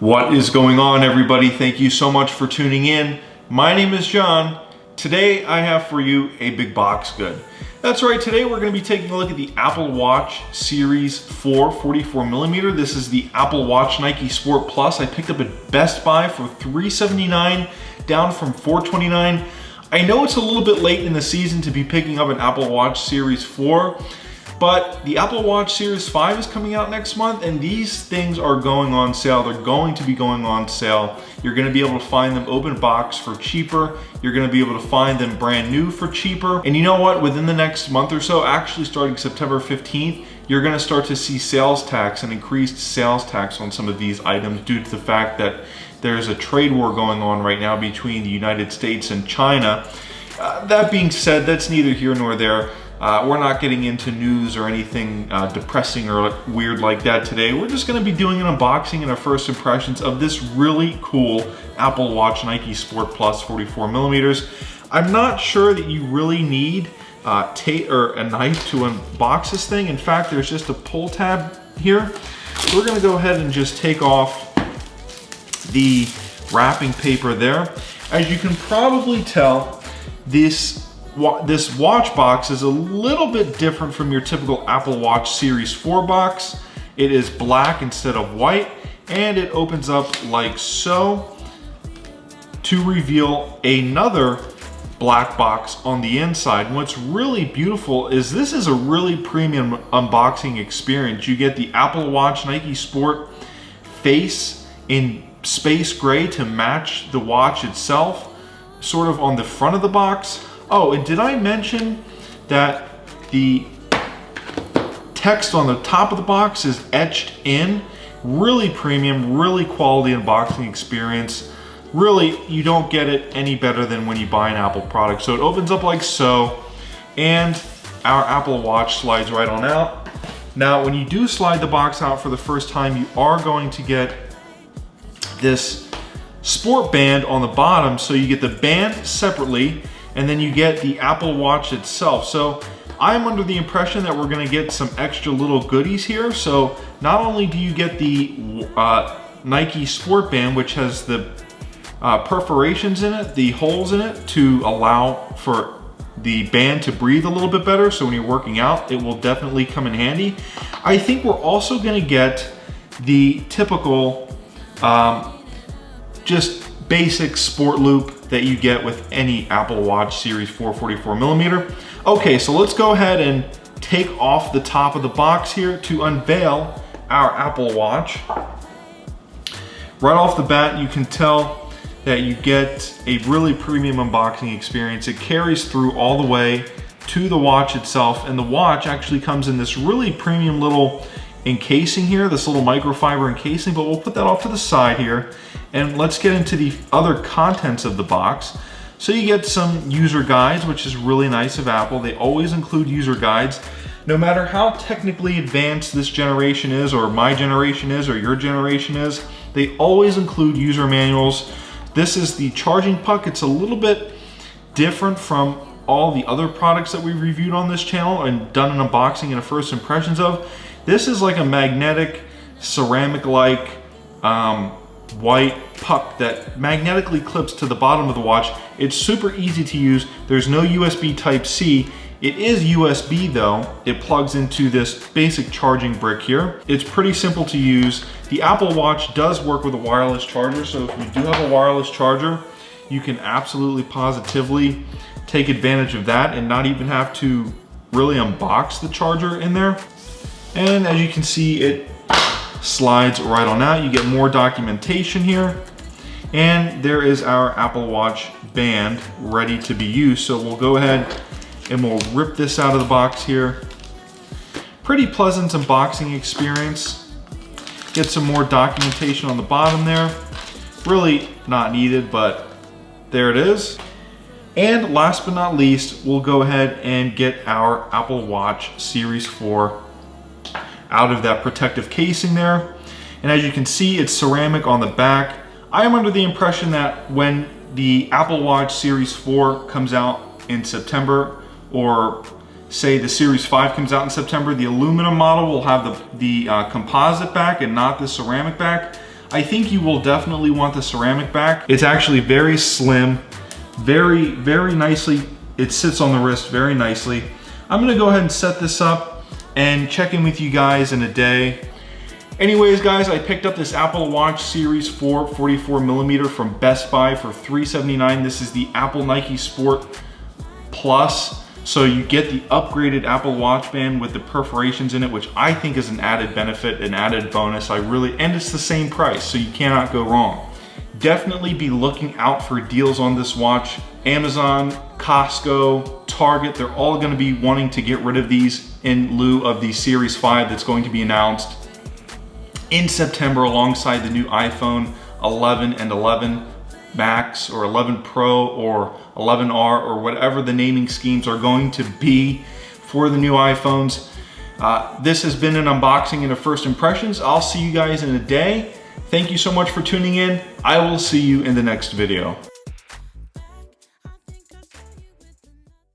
What is going on, everybody? Thank you so much for tuning in. My name is John. Today I have for you a big box good. That's right, today we're going to be taking a look at the Apple Watch Series 4 44mm. This is the Apple Watch Nike Sport Plus. I picked up at Best Buy for $379, down from $429. I know it's a little bit late in the season to be picking up an Apple Watch Series 4, but the Apple Watch Series 5 is coming out next month, and these things are going on sale. They're going to be going on sale. You're gonna be able to find them open box for cheaper. You're gonna be able to find them brand new for cheaper. And you know what? Within the next month or so, actually starting September 15th, you're gonna start to see sales tax and increased sales tax on some of these items due to the fact that there's a trade war going on right now between the United States and China. That being said, that's neither here nor there. We're not getting into news or anything depressing or weird like that today. We're just going to be doing an unboxing and our first impressions of this really cool Apple Watch Nike Sport Plus 44mm. I'm not sure that you really need a knife to unbox this thing. In fact, there's just a pull tab here. We're going to go ahead and just take off the wrapping paper there. As you can probably tell, this watch box is a little bit different from your typical Apple Watch Series 4 box. It is black instead of white, and it opens up like so to reveal another black box on the inside. What's really beautiful is this is a really premium unboxing experience. You get the Apple Watch Nike Sport face in space gray to match the watch itself, sort of on the front of the box. Oh, and did I mention that the text on the top of the box is etched in? Really premium, really quality unboxing experience. Really, you don't get it any better than when you buy an Apple product. So it opens up like so, and our Apple Watch slides right on out. Now, when you do slide the box out for the first time, you are going to get this sport band on the bottom. So you get the band separately, and then you get the Apple Watch itself. So I'm under the impression that we're gonna get some extra little goodies here. So not only do you get the Nike Sport Band, which has the perforations in it, the holes in it, to allow for the band to breathe a little bit better. So when you're working out, it will definitely come in handy. I think we're also gonna get the typical, just basic sport loop that you get with any Apple Watch Series 4 44mm. Okay, so let's go ahead and take off the top of the box here to unveil our Apple Watch. Right off the bat, you can tell that you get a really premium unboxing experience. It carries through all the way to the watch itself, and the watch actually comes in this really premium little encasing here, this little microfiber encasing, but we'll put that off to the side here. And let's get into the other contents of the box. So you get some user guides, which is really nice of Apple. They always include user guides. No matter how technically advanced this generation is, or my generation is, or your generation is, they always include user manuals. This is the charging puck. It's a little bit different from all the other products that we've reviewed on this channel and done an unboxing and a first impressions of. This is like a magnetic, ceramic-like white puck that magnetically clips to the bottom of the watch. It's super easy to use. There's no USB Type-C. It is USB though. It plugs into this basic charging brick here. It's pretty simple to use. The Apple Watch does work with a wireless charger, so if you do have a wireless charger, you can absolutely positively take advantage of that and not even have to really unbox the charger in there. And as you can see, it slides right on out. You get more documentation here. And there is our Apple Watch band ready to be used. So we'll go ahead and we'll rip this out of the box here. Pretty pleasant unboxing experience. Get some more documentation on the bottom there. Really not needed, but there it is. And last but not least, we'll go ahead and get our Apple Watch Series 4 out of that protective casing there. And as you can see, it's ceramic on the back. I am under the impression that when the Apple Watch Series 4 comes out in September, or say the Series 5 comes out in September, the aluminum model will have the composite back and not the ceramic back. I think you will definitely want the ceramic back. It's actually very slim, very nicely. It sits on the wrist very nicely. I'm gonna go ahead and set this up and check in with you guys in a day. Anyways, guys, I picked up this Apple Watch Series 4 44mm from Best Buy for $379. This is the Apple Nike Sport Plus. So you get the upgraded Apple Watch band with the perforations in it, which I think is an added benefit, an added bonus. And it's the same price, so you cannot go wrong. Definitely be looking out for deals on this watch. Amazon, Costco, Target, they're all gonna be wanting to get rid of these in lieu of the Series 5 that's going to be announced in September alongside the new iPhone 11 and 11 Max or 11 Pro or 11R or whatever the naming schemes are going to be for the new iPhones. This has been an unboxing and a first impressions. I'll see you guys in a day. Thank you so much for tuning in. I will see you in the next video.